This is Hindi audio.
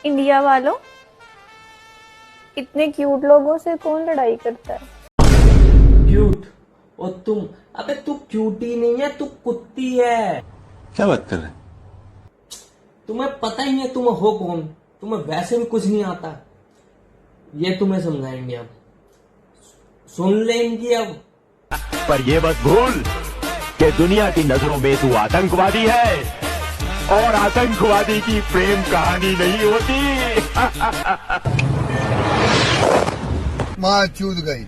इंडिया वालों, इतने क्यूट लोगों से कौन लड़ाई करता है? क्यूट? और तुम? अबे तू क्यूटी नहीं है, तू कुत्ती है। क्या बात कर रहे हैं? तुम्हें पता ही है तुम हो कौन। तुम्हें वैसे भी कुछ नहीं आता। ये तुम्हें समझाएंगे अब। सुन ले इनकी अब। पर ये मत भूल कि दुनिया की नजरों में तू आतंकवादी है और आतंकवादी की प्रेम कहानी नहीं होती। माँ चूत गई।